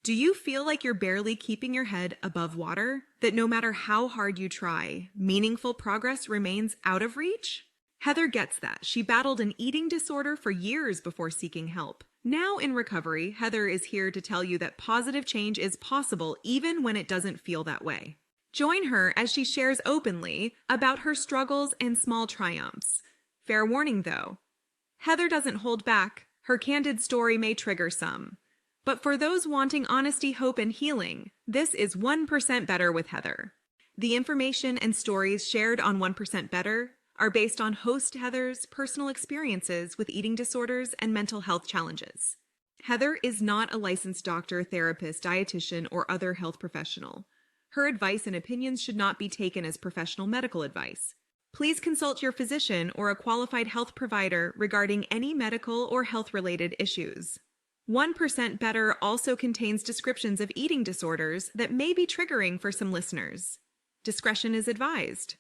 Do you feel like you're barely keeping your head above water? That no matter how hard you try, meaningful progress remains out of reach? Heather gets that. She battled an eating disorder for years before seeking help. Now in recovery, Heather is here to tell you that positive change is possible even when it doesn't feel that way. Join her as she shares openly about her struggles and small triumphs. Fair warning though, Heather doesn't hold back. Her candid story may trigger some. But for those wanting honesty, hope, and healing, this is 1% Better with Heather. The information and stories shared on 1% Better are based on host Heather's personal experiences with eating disorders and mental health challenges. Heather is not a licensed doctor, therapist, dietitian, or other health professional. Her advice and opinions should not be taken as professional medical advice. Please consult your physician or a qualified health provider regarding any medical or health-related issues. 1% Better also contains descriptions of eating disorders that may be triggering for some listeners. Discretion is advised.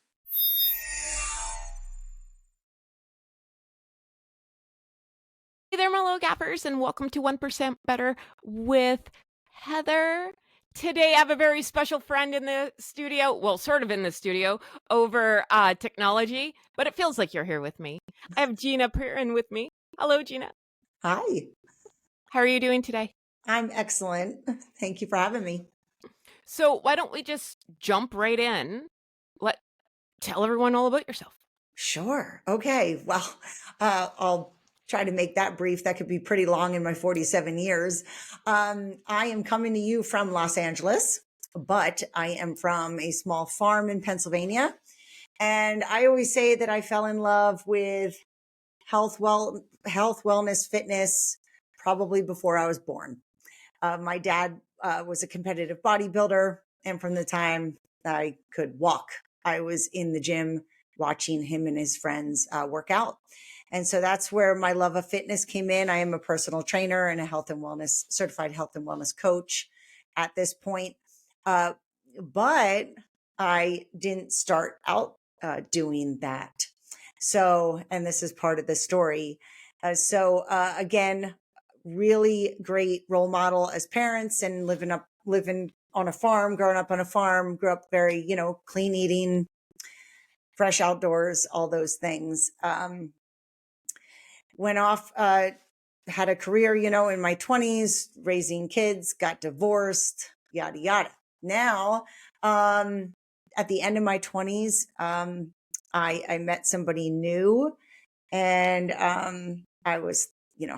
Hey there, my little gappers, and welcome to 1% Better with Heather. Today, I have a very special friend in the studio, well, sort of in the studio, over technology, but it feels like you're here with me. I have Gina Perrin with me. Hello, Gina. Hi, How are you doing today? I'm excellent. Thank you for having me. So why don't we just jump right in? Tell everyone all about yourself. Sure. Okay. Well, I'll try to make that brief. That could be pretty long in my 47 years. I am coming to you from Los Angeles, but I am from a small farm in Pennsylvania. And I always say that I fell in love with health, wellness, fitness, probably before I was born. My dad was a competitive bodybuilder, and from the time I could walk, I was in the gym watching him and his friends work out. And so that's where my love of fitness came in. I am a personal trainer and a certified health and wellness coach at this point. But I didn't start out doing that. So, and this is part of the story. Again, really great role model as parents and living on a farm, growing up on a farm, grew up very, clean eating, fresh outdoors, all those things. Went off, had a career, in my 20s, raising kids, got divorced, yada, yada. Now, at the end of my 20s, I met somebody new, and I was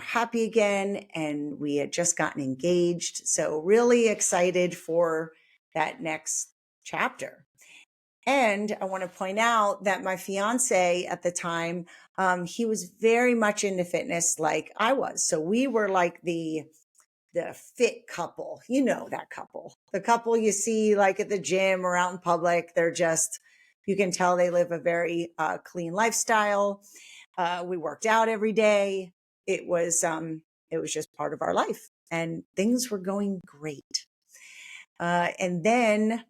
happy again, and we had just gotten engaged. So really excited for that next chapter. And I want to point out that my fiance at the time, he was very much into fitness like I was. So we were like the fit couple, that couple, the couple you see like at the gym or out in public. They're just, you can tell they live a very clean lifestyle. We worked out every day. It was just part of our life, and things were going great. And then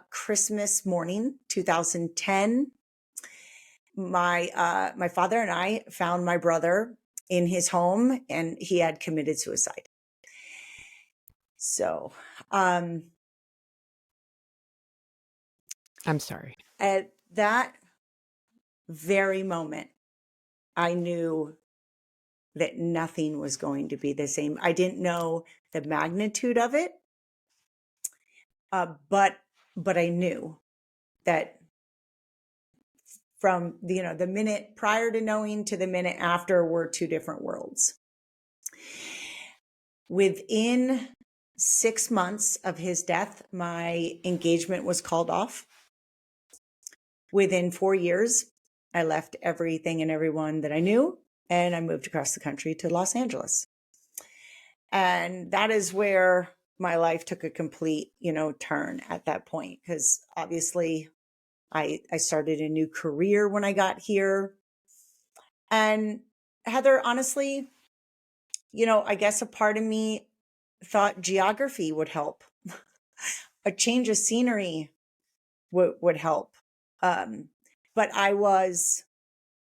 Christmas morning, 2010, my father and I found my brother in his home, and he had committed suicide. So, I'm sorry. At that very moment, I knew that nothing was going to be the same. I didn't know the magnitude of it, but I knew that from the minute prior to knowing to the minute after were two different worlds. Within 6 months of his death, my engagement was called off. Within 4 years, I left everything and everyone that I knew, and I moved across the country to Los Angeles. And that is where my life took a complete, turn at that point, because obviously I started a new career when I got here. And Heather, honestly, I guess a part of me thought geography would help. A change of scenery would help. But I was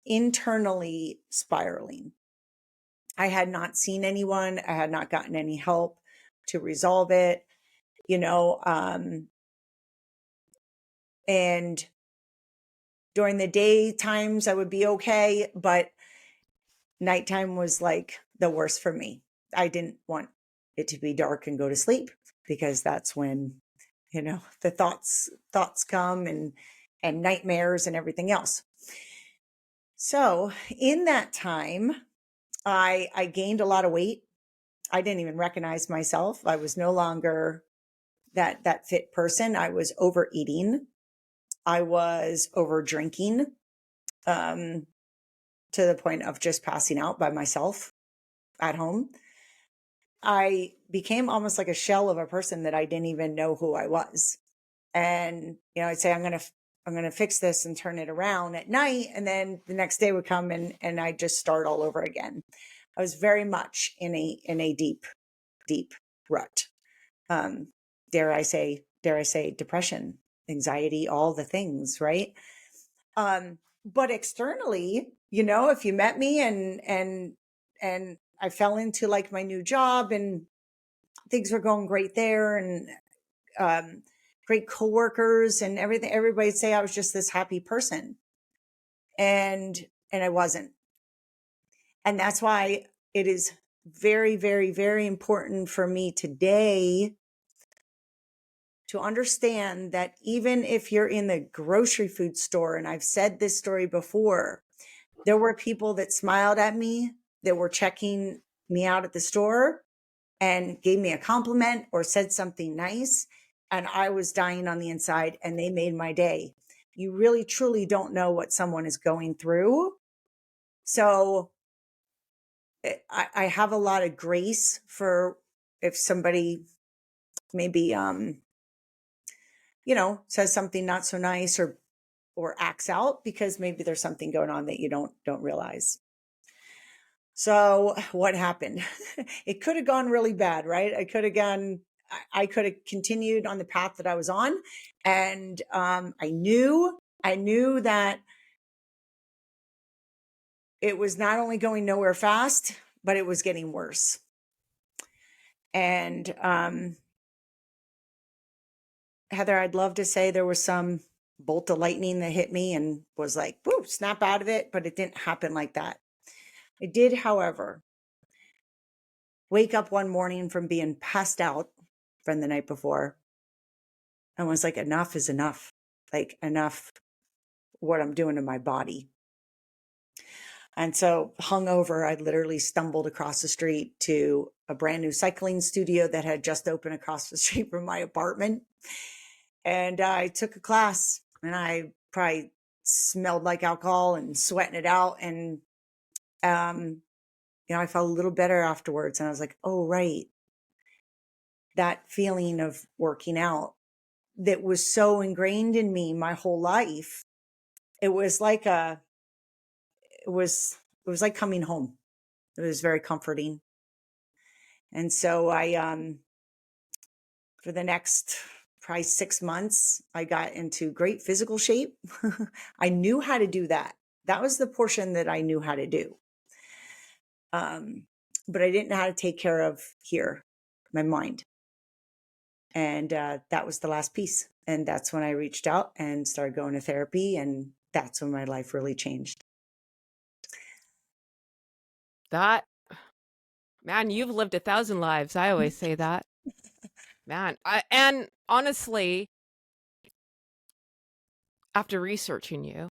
internally spiraling. I had not seen anyone. I had not gotten any help. to resolve it, you know, and during the day times I would be okay, but nighttime was like the worst for me. I didn't want it to be dark and go to sleep because that's when, you know, the thoughts come and nightmares and everything else. So in that time, I gained a lot of weight. I didn't even recognize myself. I was no longer that fit person. I was overeating. I was over drinking, to the point of just passing out by myself at home. I became almost like a shell of a person that I didn't even know who I was. And, you know, I'd say, I'm going to fix this and turn it around at night. And then the next day would come and I just start all over again. I was very much in a deep rut. Dare I say depression, anxiety, all the things, right? But externally, you know, if you met me and I fell into like my new job and things were going great there and great coworkers and everything, everybody'd say I was just this happy person. And I wasn't. And that's why it is very, very, very important for me today to understand that even if you're in the grocery food store, and I've said this story before, there were people that smiled at me, that were checking me out at the store and gave me a compliment or said something nice. And I was dying on the inside and they made my day. You really, truly don't know what someone is going through. So I have a lot of grace for if somebody maybe, you know, says something not so nice or acts out because maybe there's something going on that you don't realize. So what happened? It could have gone really bad, right? I could have continued on the path that I was on. And I knew that it was not only going nowhere fast, but it was getting worse. And Heather, I'd love to say there was some bolt of lightning that hit me and was like, whoo, snap out of it. But it didn't happen like that. I did, however, wake up one morning from being passed out from the night before and was like, enough is enough. Like, enough what I'm doing to my body. And so hungover, I literally stumbled across the street to a brand new cycling studio that had just opened across the street from my apartment. And I took a class and I probably smelled like alcohol and sweating it out. And, you know, I felt a little better afterwards. And I was like, oh, right. That feeling of working out that was so ingrained in me my whole life. It was like it was like coming home. It was very comforting. And so I, for the next probably 6 months, I got into great physical shape. I knew how to do that. That was the portion that I knew how to do. But I didn't know how to take care of here, my mind. And that was the last piece. And that's when I reached out and started going to therapy. And that's when my life really changed. That, man, you've lived 1,000 lives. I always say that. Man, and honestly, after researching you,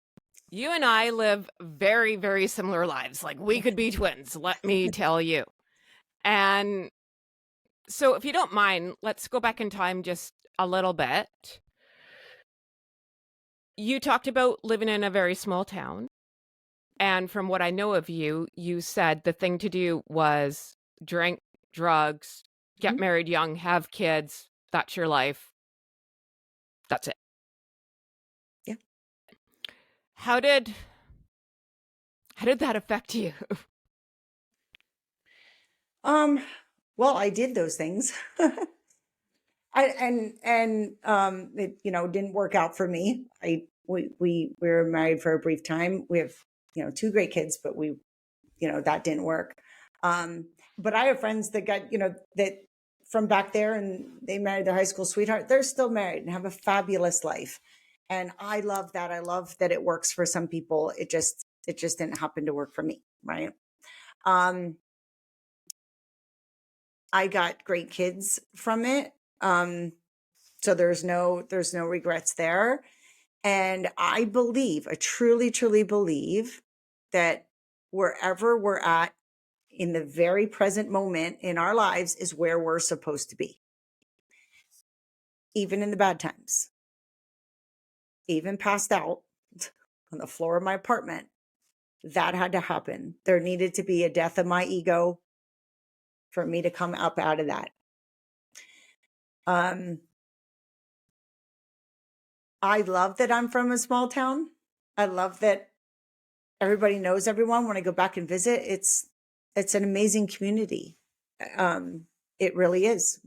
you and I live very, very similar lives. Like we could be twins, let me tell you. And so if you don't mind, let's go back in time just a little bit. You talked about living in a very small town. And from what I know of you, you said the thing to do was drink, drugs, get married young, have kids. That's your life. That's it. Yeah. How did that affect you? Well, I did those things. It, you know, didn't work out for me. We were married for a brief time. We have, you know, 2 great kids, but we, you know, that didn't work. But I have friends that got, you know, that from back there, and they married their high school sweetheart. They're still married and have a fabulous life. And I love that. I love that it works for some people. It just didn't happen to work for me. Right. I got great kids from it. So there's no regrets there. And I truly, truly believe that wherever we're at in the very present moment in our lives is where we're supposed to be. Even in the bad times, even passed out on the floor of my apartment, that had to happen. There needed to be a death of my ego for me to come up out of that. I love that I'm from a small town. I love that everybody knows everyone. When I go back and visit, it's an amazing community. It really is.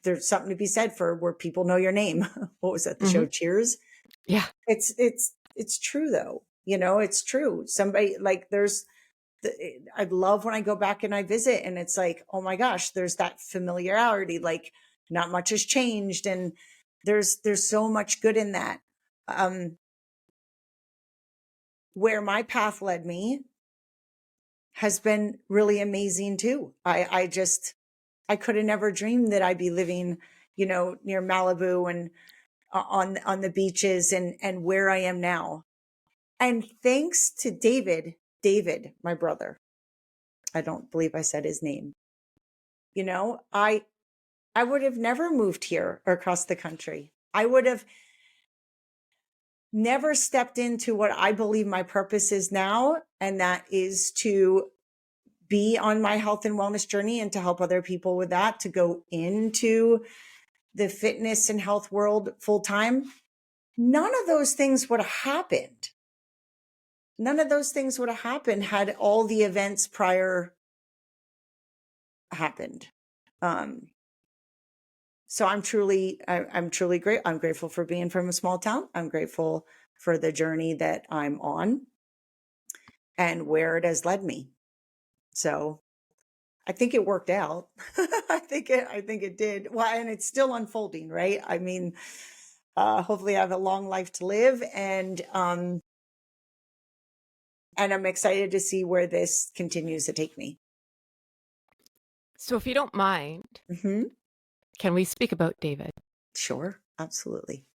There's something to be said for where people know your name. What was that? The show Cheers? Yeah. It's true though. It's true. Somebody like I love when I go back and I visit and it's like, oh my gosh, there's that familiarity, like not much has changed. And there's so much good in that. Where my path led me has been really amazing too. I could have never dreamed that I'd be living, near Malibu and on the beaches and where I am now. And thanks to David, my brother, I don't believe I said his name. I would have never moved here or across the country. I would have never stepped into what I believe my purpose is now. And that is to be on my health and wellness journey and to help other people with that, to go into the fitness and health world full time. None of those things would have happened. None of those things would have happened had all the events prior happened. So I'm truly great. I'm grateful for being from a small town. I'm grateful for the journey that I'm on and where it has led me. So I think it worked out. I think it did. Well, and it's still unfolding, right? I mean, hopefully I have a long life to live, and I'm excited to see where this continues to take me. So if you don't mind, can we speak about David? Sure, absolutely.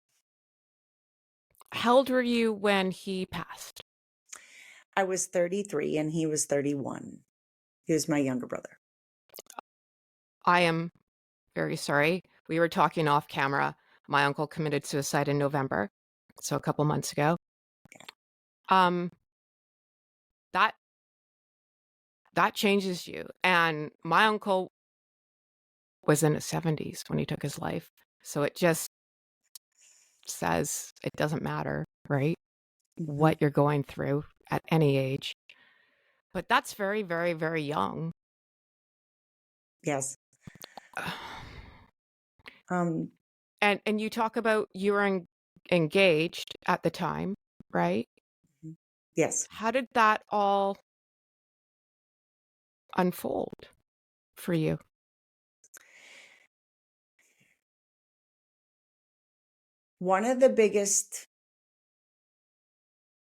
How old were you when he passed? I was 33 and he was 31. He was my younger brother. I am very sorry. We were talking off camera. My uncle committed suicide in November, so a couple months ago. That changes you. And my uncle was in his 70s when he took his life. So it just says it doesn't matter, right? What you're going through at any age. But that's very, very, very young. Yes. And you talk about you were engaged at the time, right? Yes. How did that all unfold for you? One of the biggest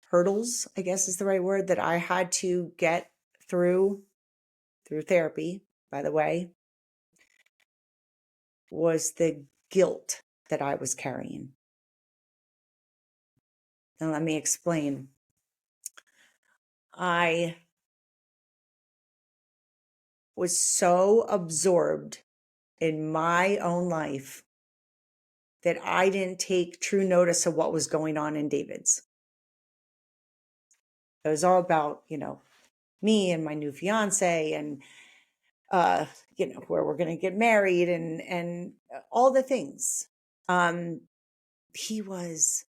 hurdles, I guess is the right word, that I had to get through therapy, by the way, was the guilt that I was carrying. And let me explain. I was so absorbed in my own life that I didn't take true notice of what was going on in David's. It was all about, me and my new fiance and, where we're going to get married and all the things. He was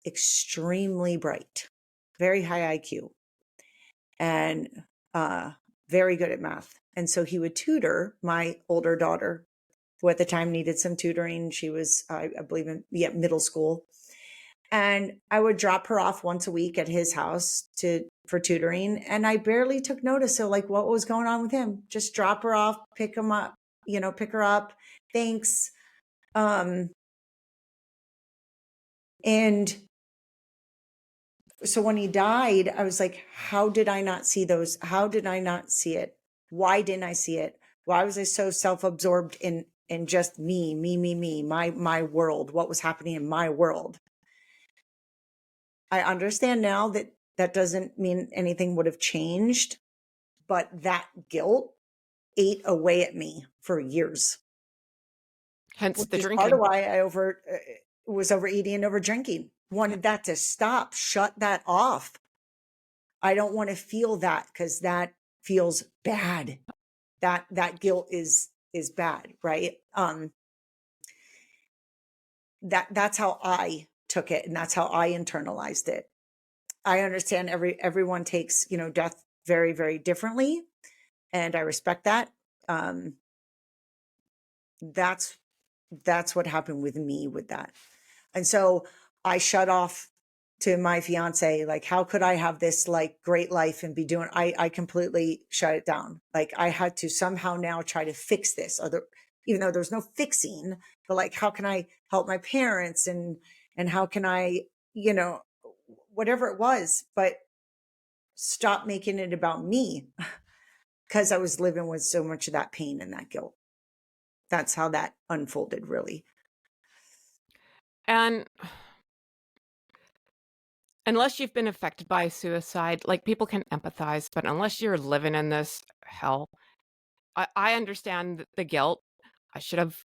extremely bright, very high IQ, and very good at math. And so he would tutor my older daughter, who at the time needed some tutoring. She was, I believe, in middle school. And I would drop her off once a week at his house for tutoring. And I barely took notice of what was going on with him. Just drop her off, pick him up, pick her up. Thanks. And so when he died, I was like, how did I not see those? How did I not see it? Why didn't I see it? Why was I so self-absorbed in just me, my world, what was happening in my world? I understand now that that doesn't mean anything would have changed, but that guilt ate away at me for years. Hence Which the is part drinking. of why I was overeating and over drinking. Wanted that to stop, shut that off. I don't want to feel that because that feels bad. That guilt is bad, right? That's how I took it, and that's how I internalized it. I understand everyone takes, death very, very differently, and I respect that. That's what happened with me with that. And so I shut off to my fiance, like, how could I have this like great life and be doing, I completely shut it down. Like I had to somehow now try to fix this, even though there's no fixing, but like, how can I help my parents and how can I, whatever it was, but stop making it about me because I was living with so much of that pain and that guilt. That's how that unfolded, really. And unless you've been affected by suicide, like people can empathize, but unless you're living in this hell, I understand the guilt. I should have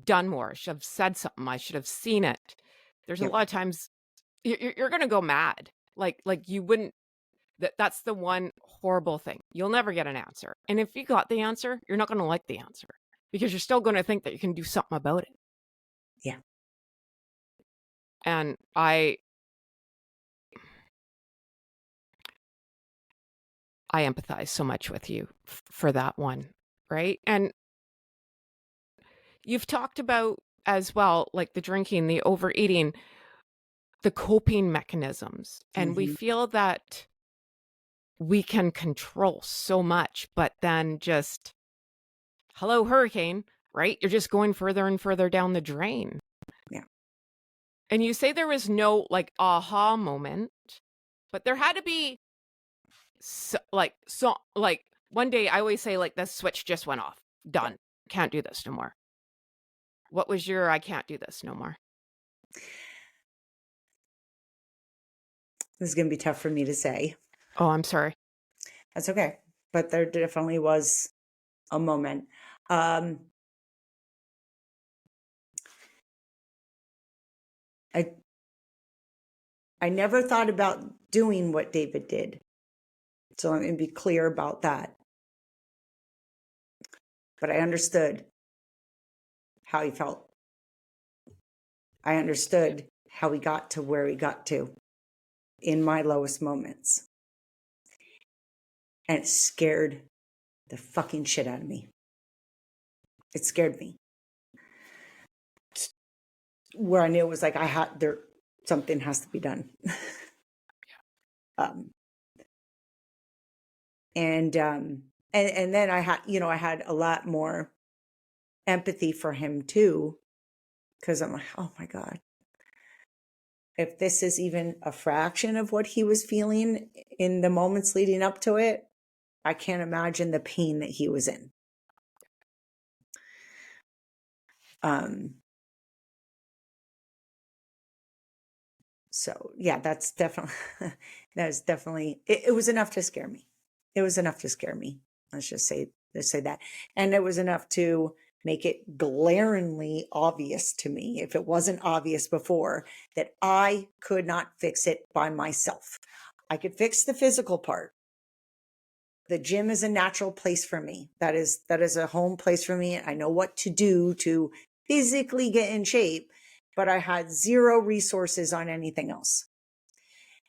done more. I should have said something. I should have seen it. There's a Yep. lot of times you're going to go mad. Like you wouldn't, that's the one horrible thing. You'll never get an answer. And if you got the answer, you're not going to like the answer because you're still going to think that you can do something about it. Yeah. And I empathize so much with you for that one, right? And you've talked about as well, like the drinking, the overeating, the coping mechanisms. And we feel that we can control so much, but then just, hello, hurricane, right? You're just going further and further down the drain. Yeah. And you say there was no like aha moment, but there had to be like one day I always say like the switch just went off. Done. Yeah. Can't do this no more. What was your I can't do this no more? This is going to be tough for me to say. Oh, I'm sorry. That's okay. But there definitely was a moment. I never thought about doing what David did. So let me be clear about that. But I understood how he felt. I understood how he got to where he got to in my lowest moments. And it scared the fucking shit out of me. It scared me. Where I knew it was like something has to be done. And then I had a lot more empathy for him too, because I'm like, oh my God, if this is even a fraction of what he was feeling in the moments leading up to it, I can't imagine the pain that he was in. So yeah, that's definitely, it was enough to scare me. It was enough to scare me. Let's say that. And it was enough to make it glaringly obvious to me, if it wasn't obvious before, that I could not fix it by myself. I could fix the physical part. The gym is a natural place for me. That is a home place for me. I know what to do to physically get in shape, but I had zero resources on anything else.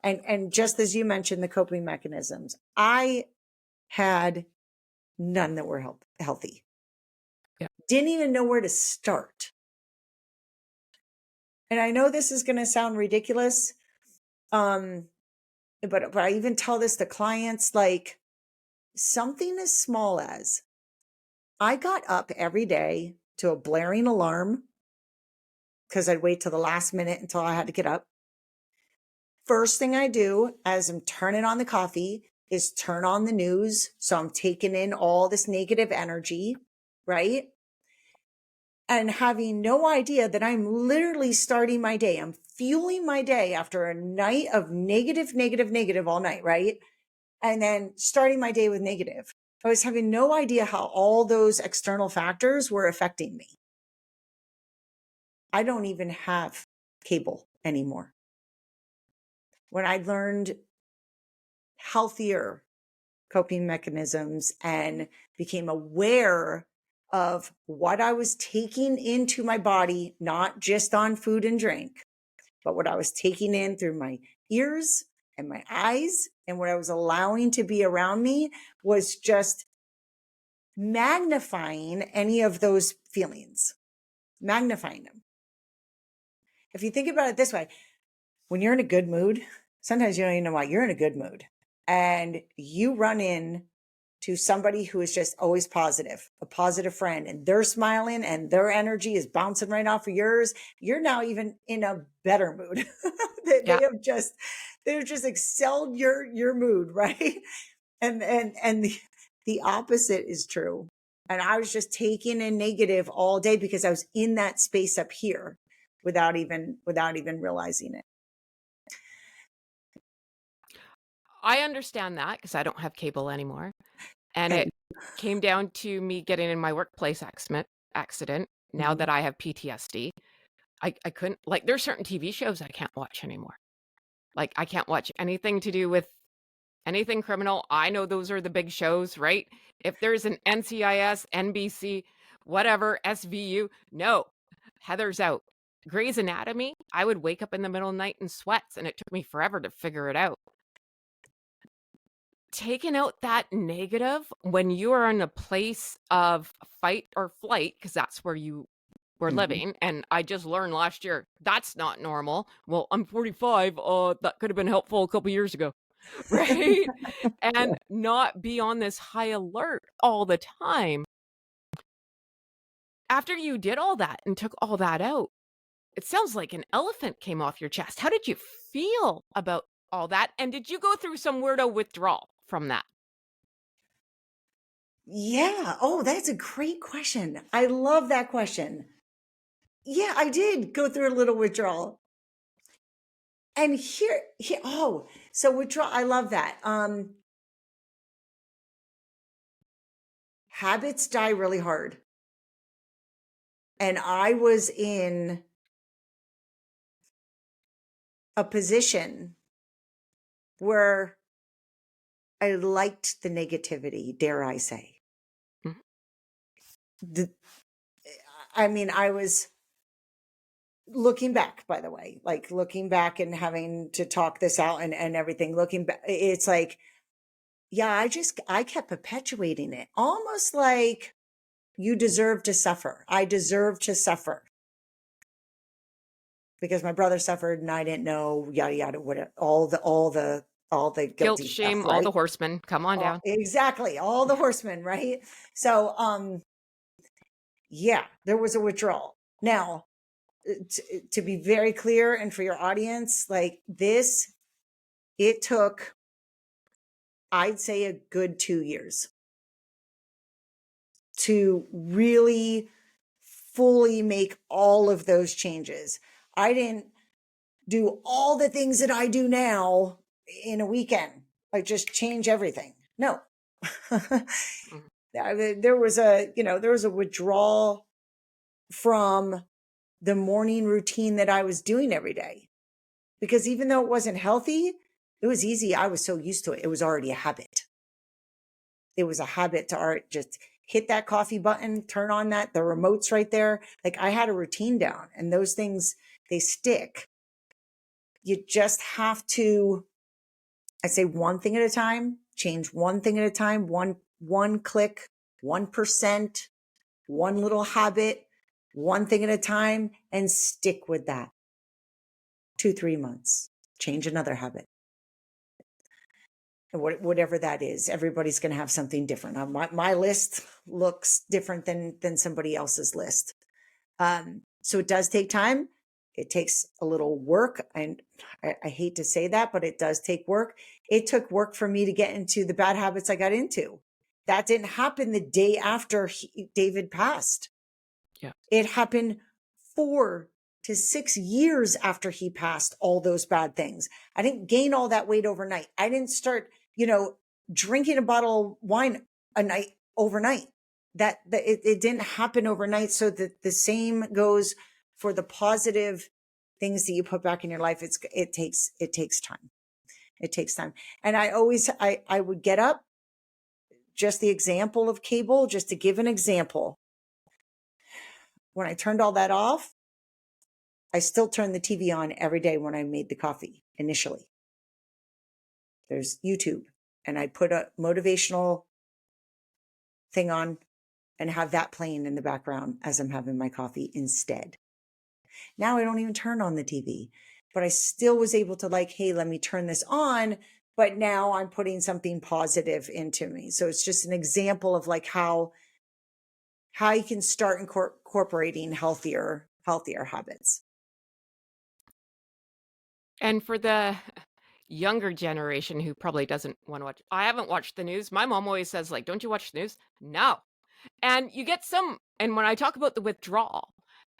And just as you mentioned, the coping mechanisms, I had none that were healthy. Yeah. Didn't even know where to start. And I know this is going to sound ridiculous. But I even tell this to clients, like something as small as I got up every day to a blaring alarm because I'd wait till the last minute until I had to get up. First thing I do as I'm turning on the coffee is turn on the news. So I'm taking in all this negative energy, right? And having no idea that I'm literally starting my day. I'm fueling my day after a night of negative, negative, negative all night, right? And then starting my day with negative. I was having no idea how all those external factors were affecting me. I don't even have cable anymore. When I learned healthier coping mechanisms and became aware of what I was taking into my body, not just on food and drink, but what I was taking in through my ears and my eyes and what I was allowing to be around me was just magnifying any of those feelings, magnifying them. If you think about it this way, when you're in a good mood, sometimes you don't even know why you're in a good mood, and you run in to somebody who is just always positive, a positive friend, and they're smiling and their energy is bouncing right off of yours. You're now even in a better mood. Yeah. They've just excelled your mood, right? And the opposite is true. And I was just taking in negative all day because I was in that space up here without even realizing it. I understand that because I don't have cable anymore. And And it came down to me getting in my workplace accident. Now mhm. that I have PTSD, I couldn't, like, there's certain TV shows I can't watch anymore. Like, I can't watch anything to do with anything criminal. I know those are the big shows, right? If there's an NCIS, NBC, whatever, SVU, no, Heather's out. Grey's Anatomy, I would wake up in the middle of the night in sweats, and it took me forever to figure it out. Taking out that negative when you are in a place of fight or flight, because that's where you were Mhm. living. And I just learned last year that's not normal. Well, I'm 45. That could have been helpful a couple years ago, right? Yeah. And not be on this high alert all the time. After you did all that and took all that out, it sounds like an elephant came off your chest. How did you feel about all that? And did you go through some weirdo withdrawal from that? Yeah. Oh, that's a great question. I love that question. Yeah, I did go through a little withdrawal. And so withdrawal, I love that. Habits die really hard. And I was in a position where I liked the negativity, dare I say. Mhm. The, I mean, I was looking back, by the way, like looking back and having to talk this out and everything, looking back, it's like, yeah, I kept perpetuating it, almost like you deserve to suffer. I deserve to suffer because my brother suffered and I didn't know, yada, yada, what, all the Guilt, guilty stuff, shame, all the right? horsemen. Come on down. Exactly. All the horsemen, right? So, yeah, there was a withdrawal. Now, to be very clear and for your audience, like this, it took, I'd say, a good 2 years to really fully make all of those changes. I didn't do all the things that I do now in a weekend, like just change everything. No. Mhm. There was a withdrawal from the morning routine that I was doing every day. Because even though it wasn't healthy, it was easy. I was so used to it. It was already a habit. It was a habit to just hit that coffee button, turn on the remote's right there. Like I had a routine down and those things, they stick. You just have to, I say one thing at a time, change one thing at a time, one click, 1%, one little habit, one thing at a time, and stick with that. 2, 3 months, change another habit. whatever that is. Everybody's going to have something different. My list looks different than somebody else's list. So it does take time. It takes a little work. And I hate to say that, but it does take work. It took work for me to get into the bad habits I got into. That didn't happen the day after David passed. Yeah. It happened 4 to 6 years after he passed, all those bad things. I didn't gain all that weight overnight. I didn't start, drinking a bottle of wine a night overnight. That it didn't happen overnight. So that the same goes for the positive things that you put back in your life. It takes time. It takes time. And I would get up, just the example of cable, just to give an example. When I turned all that off, I still turned the TV on every day when I made the coffee initially. There's YouTube, and I put a motivational thing on and have that playing in the background as I'm having my coffee instead. Now I don't even turn on the TV, but I still was able to hey, let me turn this on. But now I'm putting something positive into me. So it's just an example of how you can start incorporating healthier habits. And for the younger generation who probably doesn't want to watch, I haven't watched the news. My mom always says, don't you watch the news? No. And you get and when I talk about the withdrawal,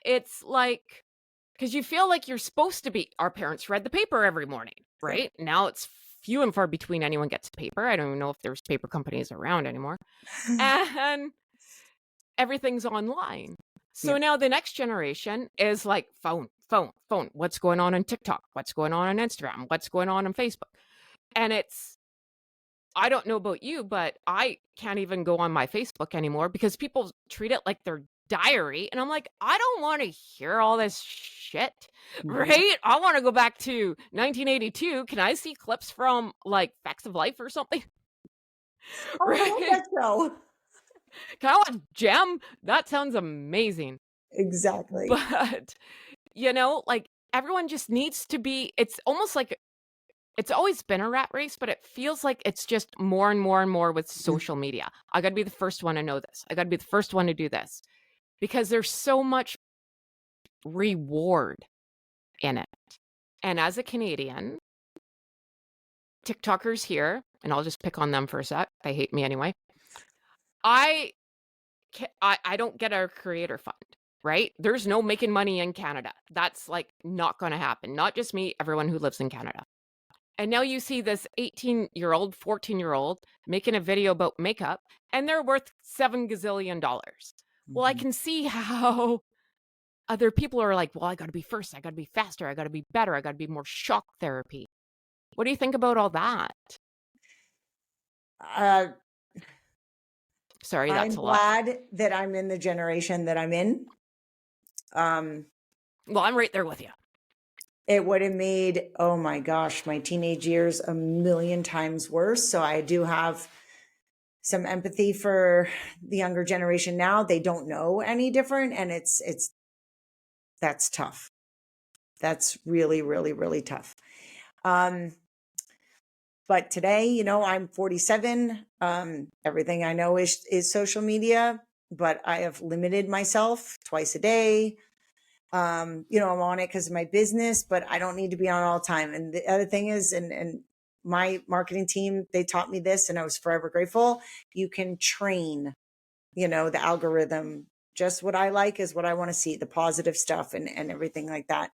it's because you feel like you're supposed to be, our parents read the paper every morning, right? Sure. Now it's few and far between anyone gets paper. I don't even know if there's paper companies around anymore. And everything's online. So now the next generation is phone. What's going on TikTok? What's going on Instagram? What's going on Facebook? And I don't know about you, but I can't even go on my Facebook anymore because people treat it like their diary. And I'm I don't want to hear all this shit, right? I want to go back to 1982. Can I see clips from Facts of Life or something? Oh, right? I love that show. Can I watch Gem? That sounds amazing. Exactly. But, everyone just needs to be, it's almost it's always been a rat race, but it feels like it's just more and more and more with social media. I got to be the first one to know this. I got to be the first one to do this because there's so much reward in it. And as a Canadian, TikTokers here, and I'll just pick on them for a sec. They hate me anyway. I don't get a creator fund, right? There's no making money in Canada. That's not going to happen. Not just me, everyone who lives in Canada. And now you see this 18-year-old, 14-year-old making a video about makeup, and they're worth $7 gazillion. Well, I can see how other people are well, I got to be first. I got to be faster. I got to be better. I got to be more shock therapy. What do you think about all that? Sorry, that's a lot. I'm glad that I'm in the generation that I'm in. Well, I'm right there with you. It would have made, oh my gosh, my teenage years a million times worse. So I do have some empathy for the younger generation now. They don't know any different. And that's tough. That's really, really, really tough. But today, I'm 47. Everything I know is social media, but I have limited myself twice a day. I'm on it because of my business, but I don't need to be on all the time. And the other thing is, and my marketing team, they taught me this and I was forever grateful. You can train, the algorithm. Just what I like is what I want to see, the positive stuff and everything like that.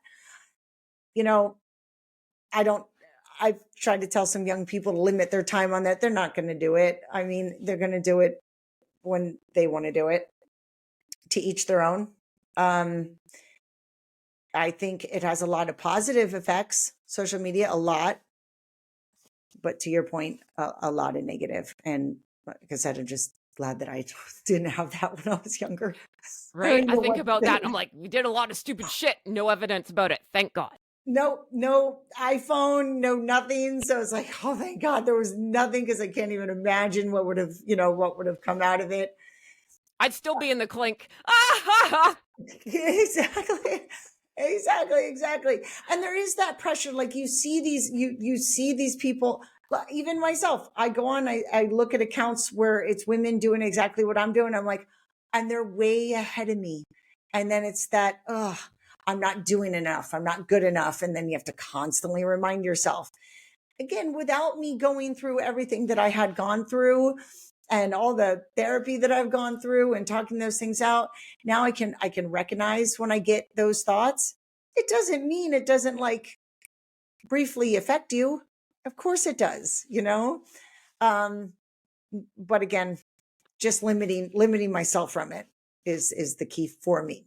I've tried to tell some young people to limit their time on that. They're not going to do it. I mean, they're going to do it when they want to do it. To each their own. I think it has a lot of positive effects, social media, a lot. But to your point, a lot of negative. And like I said, I'm just glad that I didn't have that when I was younger. Right. I think about that. And I'm we did a lot of stupid shit. No evidence about it. Thank God. No iPhone, no nothing. So it's oh, thank God there was nothing because I can't even imagine what would have come out of it. I'd still be in the clink. Exactly. And there is that pressure. You see these people, even myself, I go on, I look at accounts where it's women doing exactly what I'm doing. I'm like, and they're way ahead of me. And then it's that, oh, I'm not doing enough. I'm not good enough. And then you have to constantly remind yourself. Again, without me going through everything that I had gone through and all the therapy that I've gone through and talking those things out, now I can recognize when I get those thoughts. It doesn't mean it doesn't like briefly affect you. Of course it does, you know? Um, but again, just limiting myself from it is the key for me.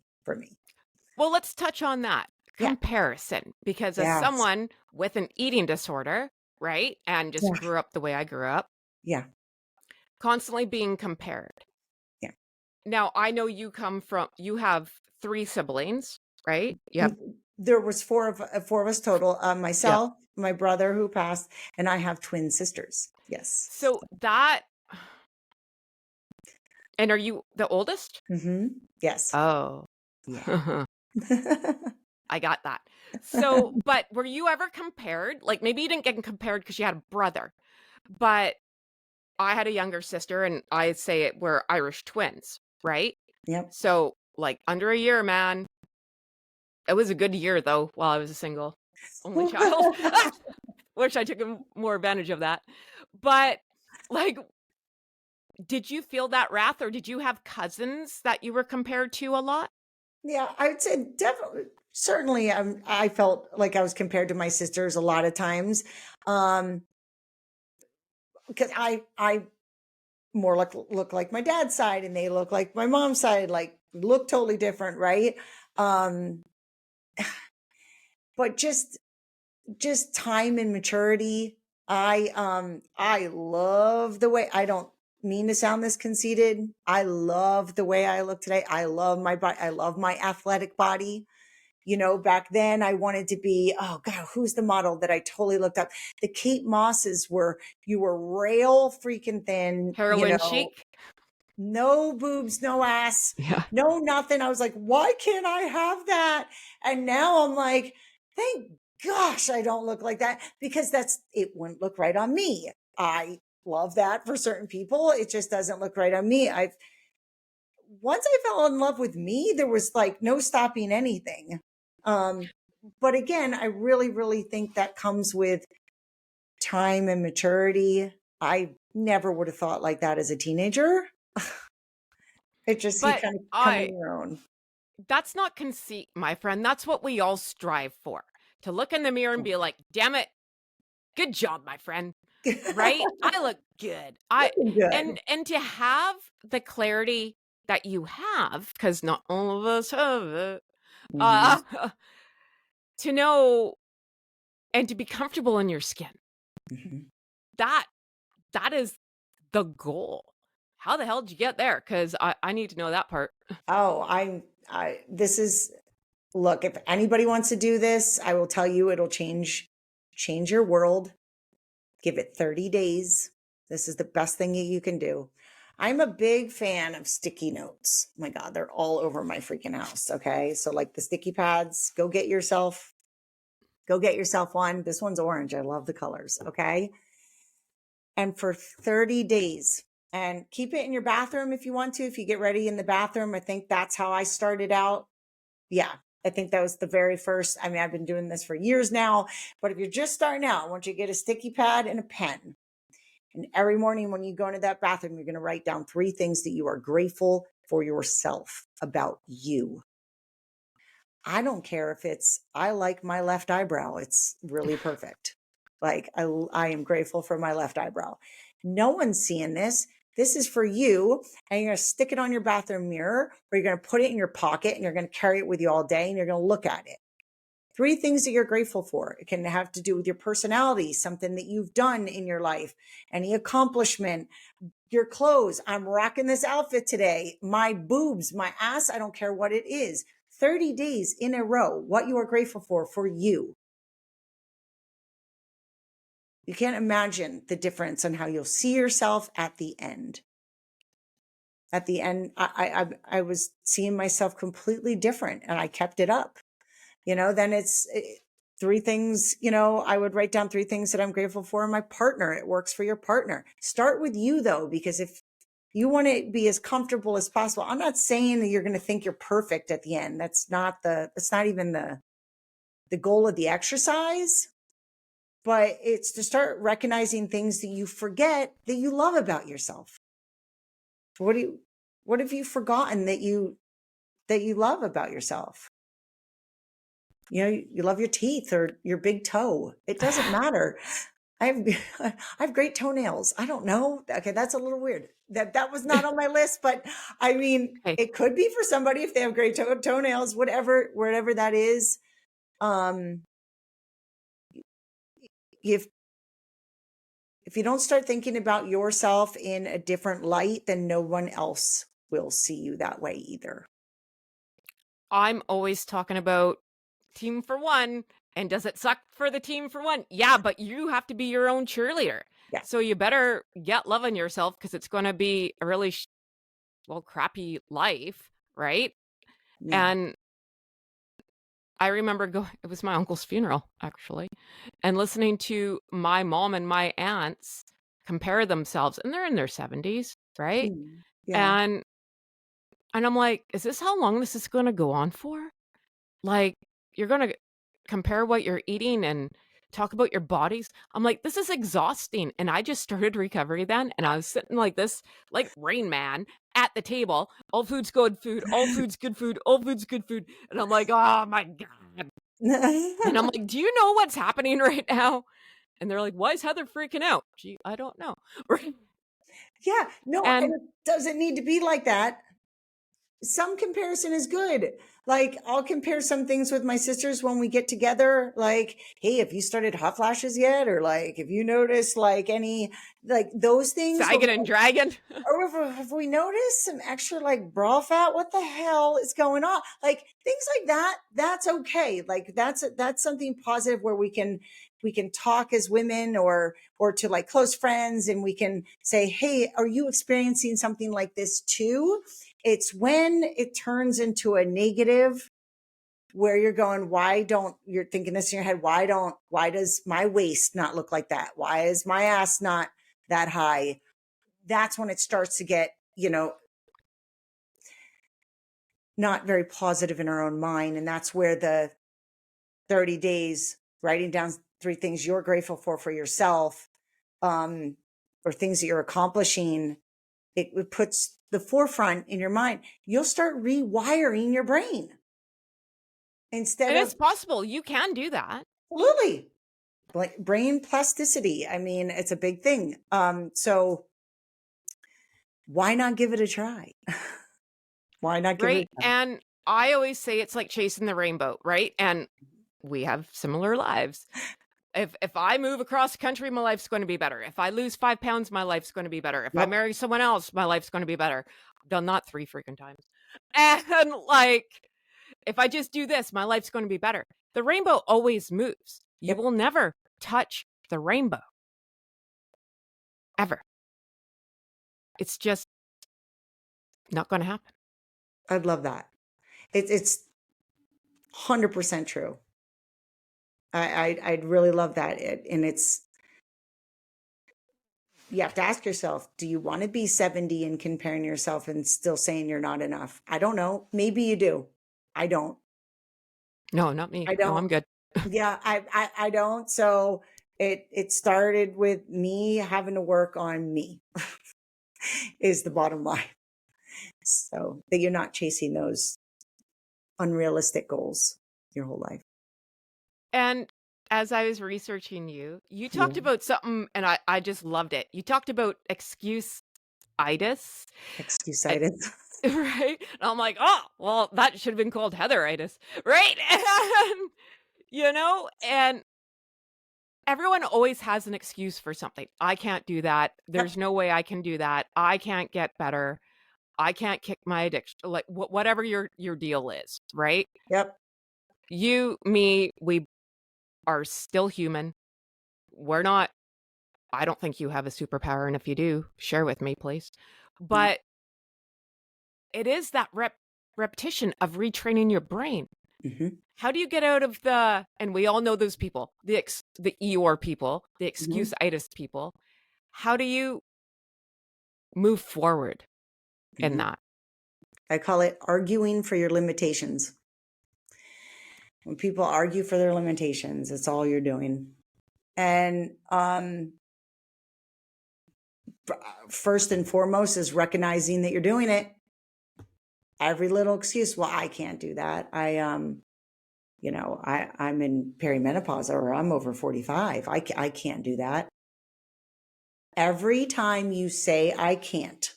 Well, let's touch on that Yeah. comparison, because as Yes. someone with an eating disorder, right, and just Yeah. grew up the way I grew up, Yeah. constantly being compared. Yeah. Now, I know you have 3 siblings, right? Yep. There was four of us total. Yep. Myself, my brother who passed, and I have twin sisters. Yes. So that, and are you the oldest? Yes. Oh. Yeah. I got that. So, but were you ever compared? Like maybe you didn't get compared because you had a brother, but I had a younger sister and I say it we're Irish twins, right? Yep. So like under a year, man. It was a good year though while I was a single only child. Wish I took more advantage of that. But like, did you feel that wrath or did you have cousins that you were compared to a lot? Yeah, I would say definitely, certainly. I felt like I was compared to my sisters a lot of times, because I more look like my dad's side, and they look like my mom's side, like look totally different, right? Um, but just time and maturity. I love the way, I don't mean to sound this conceited. I love the way I look today. I love my body. I love my athletic body. You know, back then I wanted to be, oh God, who's the model that I totally looked up? The Kate Mosses were, you were rail freaking thin, you Heroin know, chic? no boobs, no ass, Yeah. no nothing. I was like, why can't I have that? And now I'm like, thank gosh, I don't look like that, because it wouldn't look right on me. I love that for certain people. It just doesn't look right on me. Once I fell in love with me, there was like no stopping anything. Um, but again, I really, really think that comes with time and maturity. I never would have thought like that as a teenager. It just, you But kind of come in your own. that's not conceit, my friend. That's what we all strive for. To look in the mirror and be like, damn it, good job, my friend. Right? I look good. Looking good. And to have the clarity that you have, because not all of us have it, Mhm. uh, to know and to be comfortable in your skin. Mhm. That that is the goal. How the hell did you get there? Because I need to know that part. Oh, this is, look, if anybody wants to do this, I will tell you it'll change your world. Give it 30 days. This is the best thing you can do. I'm a big fan of sticky notes. My God, they're all over my freaking house. Okay. So like the sticky pads, go get yourself one. This one's orange. I love the colors. Okay. And for 30 days, and keep it in your bathroom if you want to, if you get ready in the bathroom. I think that's how I started out. Yeah. I think that was the very first. I mean, I've been doing this for years now, but if you're just starting out, I want you to get a sticky pad and a pen. And every morning when you go into that bathroom, you're going to write down 3 things that you are grateful for yourself, about you. I don't care if it's, I like my left eyebrow. It's really perfect. Like I am grateful for my left eyebrow. No one's seeing this. This is for you. And you're going to stick it on your bathroom mirror, or you're going to put it in your pocket and you're going to carry it with you all day and you're going to look at it. 3 things that you're grateful for. It can have to do with your personality, something that you've done in your life, any accomplishment, your clothes. I'm rocking this outfit today. My boobs, my ass, I don't care what it is. 30 days in a row, what you are grateful for you. You can't imagine the difference on how you'll see yourself at the end. At the end, I was seeing myself completely different, and I kept it up. You know, then 3 things, you know, I would write down 3 things that I'm grateful for in my partner. It works for your partner. Start with you though, because if you want to be as comfortable as possible, I'm not saying that you're going to think you're perfect at the end. That's not even the goal of the exercise, but it's to start recognizing things that you forget that you love about yourself. What have you forgotten that you love about yourself? You know, you love your teeth or your big toe. It doesn't matter. I have I have great toenails. I don't know. Okay, that's a little weird. That was not on my list, but I mean, Okay. it could be for somebody if they have great toenails, whatever that is. Um, if you don't start thinking about yourself in a different light, then no one else will see you that way either. I'm always talking about team for one. And does it suck for the team for one? Yeah, but you have to be your own cheerleader. Yeah. So you better get loving yourself because it's going to be a really, crappy life, right? Yeah. And I remember it was my uncle's funeral, actually, and listening to my mom and my aunts compare themselves, and they're in their 70s, right? Mm. Yeah. And I'm like, is this how long this is going to go on for? Like, you're going to compare what you're eating and talk about your bodies. I'm like, this is exhausting. And I just started recovery then. And I was sitting like this, like Rain Man at the table. All food's good food. All food's good food. All food's good food. And I'm like, oh my God. And I'm like, do you know what's happening right now? And they're like, why is Heather freaking out? Gee, I don't know. Yeah. No, And and it doesn't need to be like that. Some comparison is good. Like I'll compare some things with my sisters when we get together. Like, hey, have you started hot flashes yet? Or like, if you noticed like any, like those things, Sagan and Dragon. or if we notice some extra like bra fat, what the hell is going on? Like things like that, that's okay. Like that's something positive where we can talk as women or to like close friends, and we can say, hey, are you experiencing something like this too? It's when it turns into a negative where you're going, you're thinking this in your head, why does my waist not look like that? Why is my ass not that high? That's when it starts to get, not very positive in our own mind. And that's where the 30 days, writing down 3 things you're grateful for yourself, or things that you're accomplishing, it puts the forefront in your mind. You'll start rewiring your brain instead And of it's possible. You can do that. absolutely brain plasticity. I mean, it's a big thing. So why not give it a try? Why not give it Right. a try? And I always say it's like chasing the rainbow, right? And we have similar lives. If I move across the country, my life's going to be better. If I lose 5 pounds, my life's going to be better. If I Yep. marry someone else, my life's going to be better. Done that 3 freaking times. And like, if I just do this, my life's going to be better. The rainbow always moves. You Yep. will never touch the rainbow. Ever. It's just not going to happen. I'd love that. It's 100% true. I'd really love that. And you have to ask yourself, do you want to be 70 and comparing yourself and still saying you're not enough? I don't know. Maybe you do. I don't. No, not me. I No, don't. I'm good. Yeah, I don't. So it started with me having to work on me is the bottom line. So that you're not chasing those unrealistic goals your whole life. And as I was researching you, you Yeah. talked about something and I just loved it. You talked about excuse-itis, Excuse-itis. right? And I'm like, oh, well, that should have been called Heatheritis, right? And everyone always has an excuse for something. I can't do that. There's no way I can do that. I can't get better. I can't kick my addiction, like whatever your deal is, right? Yep. You, me, we are still human. We're not, I don't think you have a superpower. And if you do, share with me, please. But it is that repetition of retraining your brain. Mhm. How do you get out of and we all know those people, the Eeyore people, the Mhm. excuse-itis people. How do you move forward in Mhm. that? I call it arguing for your limitations. When people argue for their limitations, it's all you're doing. And first and foremost is recognizing that you're doing it. Every little excuse, well, I can't do that. I'm in perimenopause, or I'm over 45. I can't do that. Every time you say I can't,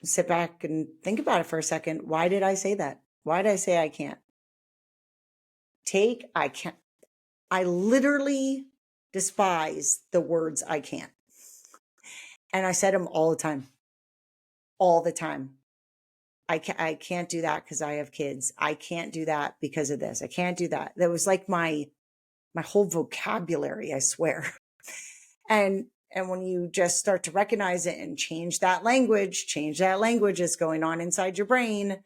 sit back and think about it for a second. Why did I say that? Why did I say I can't? I can't. I literally despise the words I can't. And I said them all the time. All the time. I can't do that because I have kids. I can't do that because of this. I can't do that. That was like my whole vocabulary, I swear. And when you just start to recognize it and change that language that's going on inside your brain.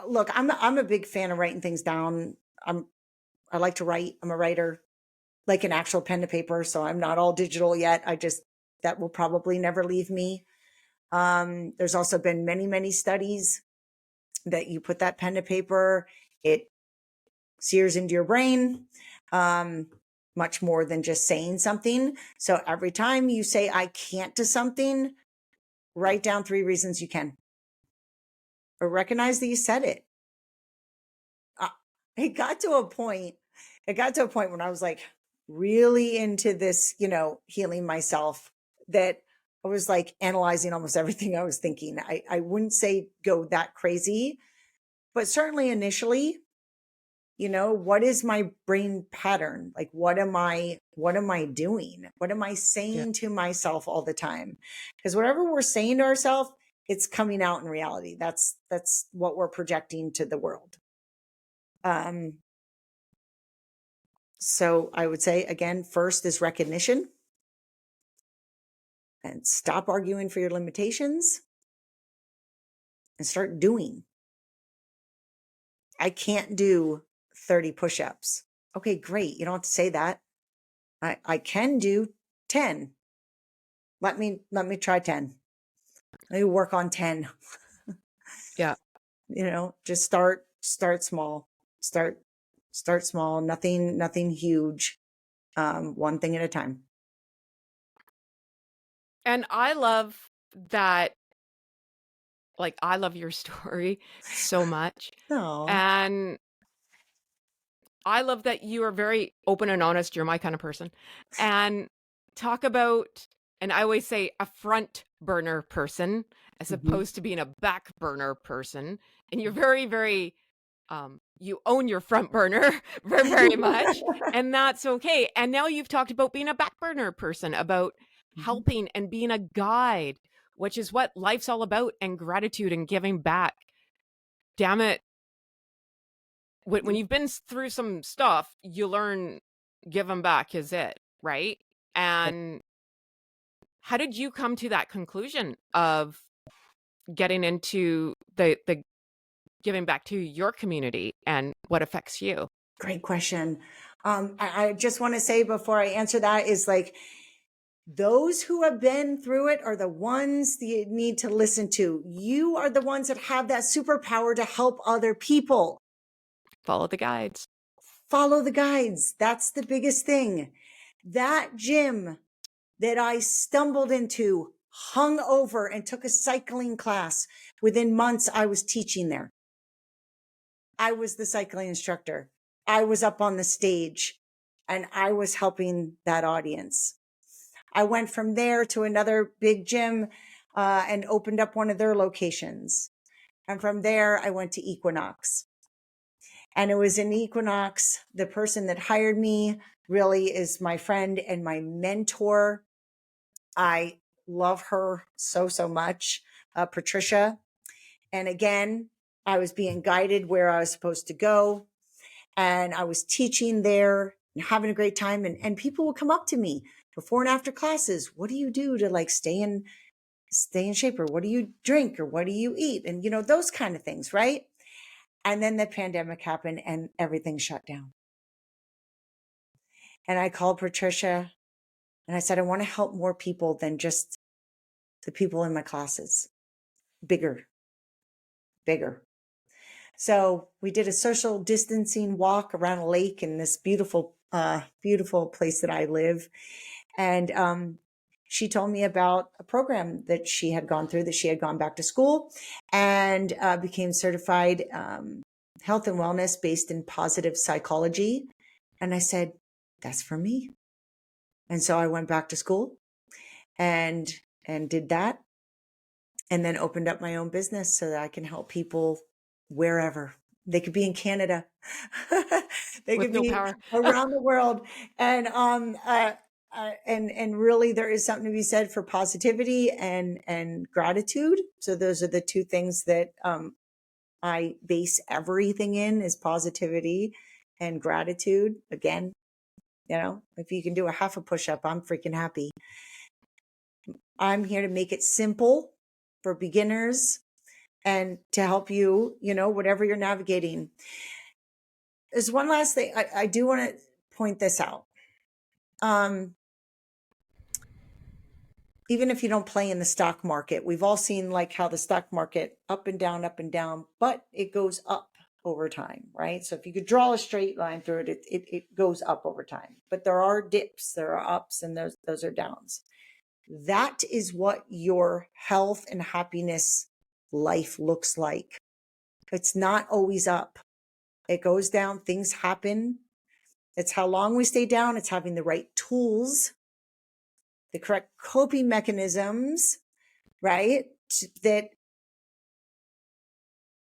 Look, I'm a big fan of writing things down. I like to write. I'm a writer, like an actual pen to paper. So I'm not all digital yet. That will probably never leave me. There's also been many, many studies that you put that pen to paper, it sears into your brain, much more than just saying something. So every time you say, I can't to something, write down 3 reasons you can, or recognize that you said it. Uh, It got to a point, when I was like really into this, healing myself, that I was like analyzing almost everything I was thinking. I wouldn't say go that crazy, but certainly initially, what is my brain pattern? Like, what am I doing? What am I Yeah. saying to myself all the time? Because whatever we're saying to ourselves, it's coming out in reality. That's what we're projecting to the world. Um, so I would say, again, first is recognition, and stop arguing for your limitations and start doing. I can't do 30 push-ups. Okay, great. You don't have to say that. I can do 10. Let me try 10. Let me work on 10. Yeah. Just start small. Start small, nothing huge. One thing at a time. And I love that, like, I love your story so much. No. And I love that you are very open and honest. You're my kind of person. And talk about, and I always say a front burner person as Mhm. opposed to being a back burner person. And you're very, very, you own your front burner very, very much. And that's okay. And now you've talked about being a back burner person, about Mhm. helping and being a guide, which is what life's all about, and gratitude and giving back. Damn it. When you've been through some stuff, you learn giving back is it, right? And how did you come to that conclusion of getting into the giving back to your community and what affects you? Great question. I just want to say before I answer that is, like, those who have been through it are the ones that you need to listen to. You are the ones that have that superpower to help other people. Follow the guides. Follow the guides. That's the biggest thing. That gym that I stumbled into, hung over, and took a cycling class. Within months, I was teaching there. I was the cycling instructor. I was up on the stage and I was helping that audience. I went from there to another big gym and opened up one of their locations. And from there, I went to Equinox. And it was in Equinox, the person that hired me really is my friend and my mentor. I love her so, so much, Patricia. And again, I was being guided where I was supposed to go. And I was teaching there and having a great time. And people would come up to me before and after classes. What do you do to, like, stay in stay in shape, or what do you drink, or what do you eat? And, those kind of things, right? And then the pandemic happened and everything shut down. And I called Patricia and I said, I want to help more people than just the people in my classes. Bigger. So we did a social distancing walk around a lake in this beautiful, beautiful place that I live. And she told me about a program that she had gone through, that she had gone back to school and became certified health and wellness based in positive psychology. And I said, that's for me. And so I went back to school and did that, and then opened up my own business so that I can help people wherever. They could be in Canada. They With could no be power. around the world. And really there is something to be said for positivity and gratitude. So those are the two things that I base everything in, is positivity and gratitude. Again, if you can do a half a push-up, I'm freaking happy. I'm here to make it simple for beginners and to help you, whatever you're navigating. There's one last thing. I do want to point this out. Even if you don't play in the stock market, we've all seen like how the stock market up and down, but it goes up over time, right? So if you could draw a straight line through it, it goes up over time. But there are dips, there are ups, and those are downs. That is what your health and happiness life looks like. It's not always up. It goes down. Things happen. It's how long we stay down. It's having the right tools, the correct coping mechanisms, right? That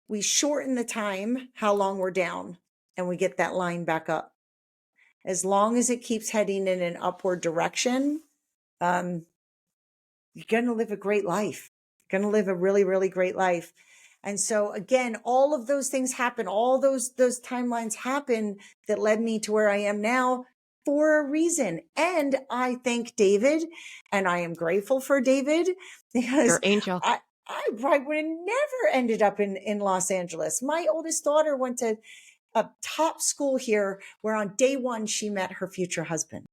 we shorten the time, how long we're down, and we get that line back up. As long as it keeps heading in an upward direction, you're going to live a great life. You're going to live a really, really great life. And so again, all of those things happen. All those timelines happen that led me to where I am now for a reason. And I thank David, and I am grateful for David, because Your angel. I probably would have never ended up in Los Angeles. My oldest daughter went to a top school here, where on day one, she met her future husband.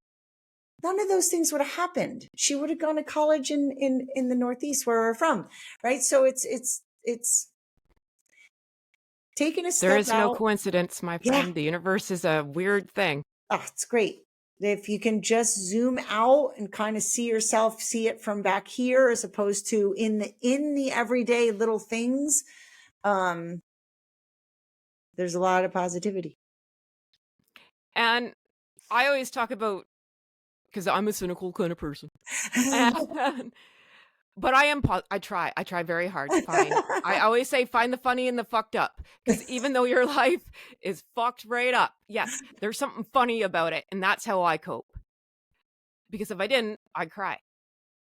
None of those things would have happened. She would have gone to college in the Northeast, where we're from, right? So it's taking a step out. There is no coincidence, my friend. Yeah. The universe is a weird thing. Oh, it's great. If you can just zoom out and kind of see it from back here, as opposed to in the everyday little things, there's a lot of positivity. And I always talk about, because I'm a cynical kind of person. But I try very hard to find. I always say, find the funny in the fucked up. Because even though your life is fucked right up, yes, there's something funny about it. And that's how I cope. Because if I didn't, I'd cry.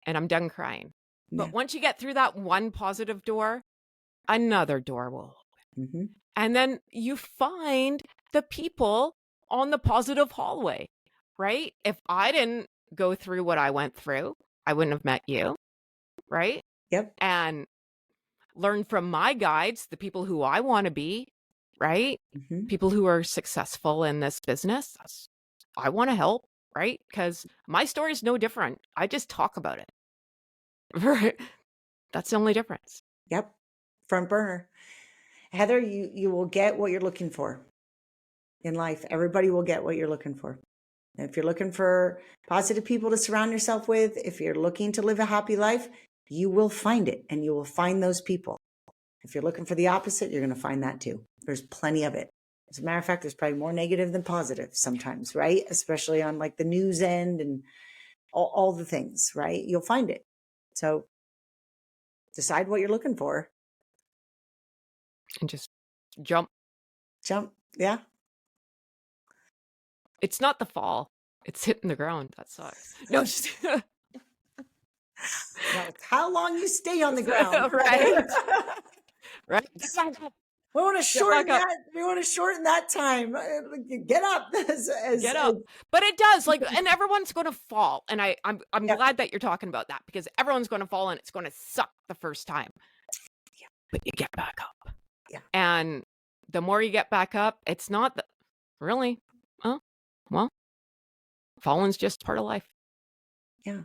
And I'm done crying. Yeah. But once you get through that one positive door, another door will open. Mm-hmm. And then you find the people on the positive hallway, right? If I didn't go through what I went through, I wouldn't have met you, right? Yep. And learn from my guides, the people who I want to be, right? Mm-hmm. People People who are successful in this business. I want to help, right? Because my story is no different. I just talk about it. That's the only difference. Yep. Front burner. Heather, you will get what you're looking for in life. Everybody will get what you're looking for. If you're looking for positive people to surround yourself with, if you're looking to live a happy life, you will find it, and you will find those people. If you're looking for the opposite, you're going to find that too. There's plenty of it. As a matter of fact, there's probably more negative than positive sometimes, right? Especially on like the news end and all the things, right? You'll find it. So decide what you're looking for. And just jump. Yeah. It's not the fall. It's hitting the ground. That sucks. No, just No, it's how long you stay on the ground. right. Right. Won't to shorten that. We want to shorten that time. Get up. Get up. But it does, like, and everyone's going to fall. And I'm glad that you're talking about that, because everyone's going to fall and it's going to suck the first time. Yeah. But you get back up. Yeah. And the more you get back up, it's not really, well, falling's just part of life. Yeah.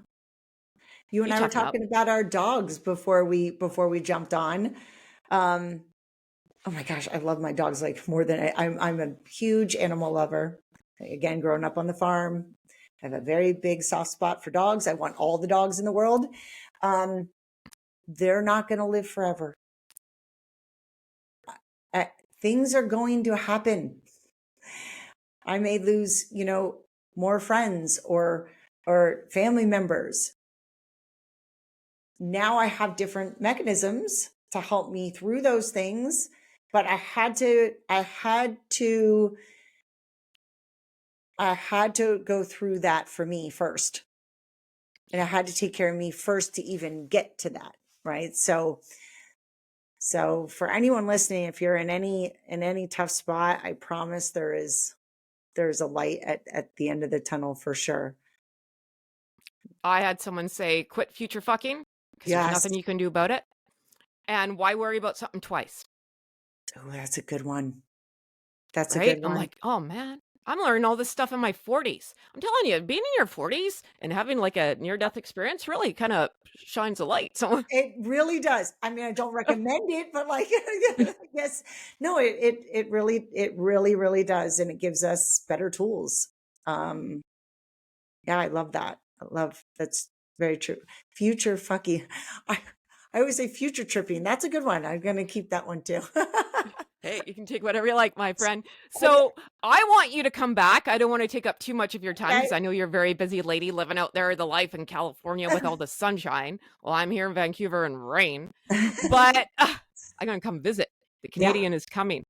You and I were talking about our dogs before we jumped on. Oh my gosh, I love my dogs like more than I'm a huge animal lover. Again, growing up on the farm, I have a very big soft spot for dogs. I want all the dogs in the world. They're not going to live forever. Things are going to happen. I may lose, more friends or family members. Now I have different mechanisms to help me through those things, but I had to go through that for me first. And I had to take care of me first to even get to that. Right. So for anyone listening, if you're in any tough spot, I promise there's a light at the end of the tunnel for sure. I had someone say, quit future fucking, because there's nothing you can do about it. And why worry about something twice? Oh, that's a good one. That's right? A good one. I'm like, oh man, I'm learning all this stuff in my 40s. I'm telling you, being in your 40s and having like a near-death experience really kind of shines a light. So it really does. I mean, I don't recommend it, but like, yes, no, it really does. And it gives us better tools. Yeah, I love that. That's very true. Future fucking. I always say future tripping. That's a good one. I'm going to keep that one too. Hey, you can take whatever you like, my friend. So I want you to come back. I don't want to take up too much of your time because I know you're a very busy lady living out there the life in California with all the sunshine. Well, I'm here in Vancouver and rain, but I'm going to come visit. The Canadian is coming.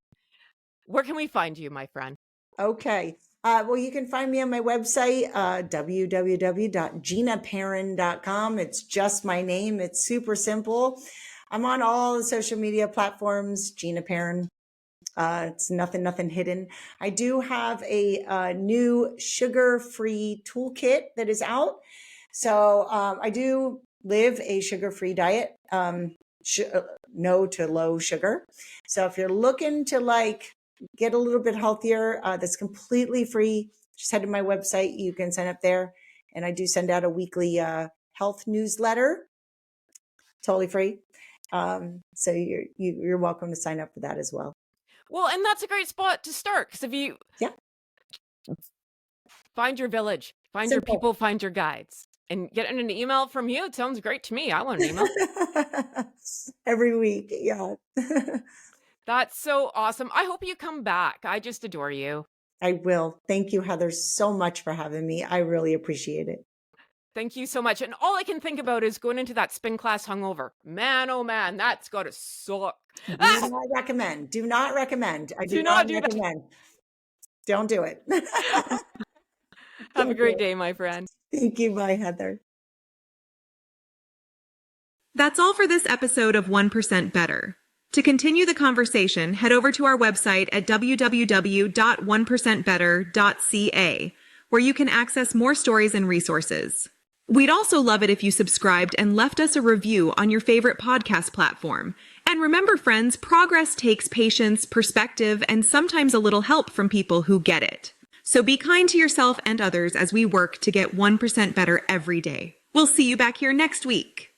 Where can we find you, my friend? Okay. Well, you can find me on my website, www.ginaperrin.com. It's just my name. It's super simple. I'm on all the social media platforms, Gina Perrin. It's nothing hidden. I do have a new sugar-free toolkit that is out. So I do live a sugar-free diet, no to low sugar. So if you're looking to get a little bit healthier, that's completely free, just head to my website. You can sign up there. And I do send out a weekly health newsletter, totally free. So you're welcome to sign up for that as well. Well, and that's a great spot to start, because if you find your village, find your people, find your guides, and get an email from you, it sounds great to me. I want an email. Every week, yeah. That's so awesome. I hope you come back. I just adore you. I will. Thank you, Heather, so much for having me. I really appreciate it. Thank you so much. And all I can think about is going into that spin class hungover. Man, oh man, that's got to suck. Do not recommend. Do not recommend. I do not recommend. Don't do it. Have a great day, my friend. Thank you. Bye, Heather. That's all for this episode of 1% Better. To continue the conversation, head over to our website at www.1percentbetter.ca, where you can access more stories and resources. We'd also love it if you subscribed and left us a review on your favorite podcast platform. And remember, friends, progress takes patience, perspective, and sometimes a little help from people who get it. So be kind to yourself and others as we work to get 1% better every day. We'll see you back here next week.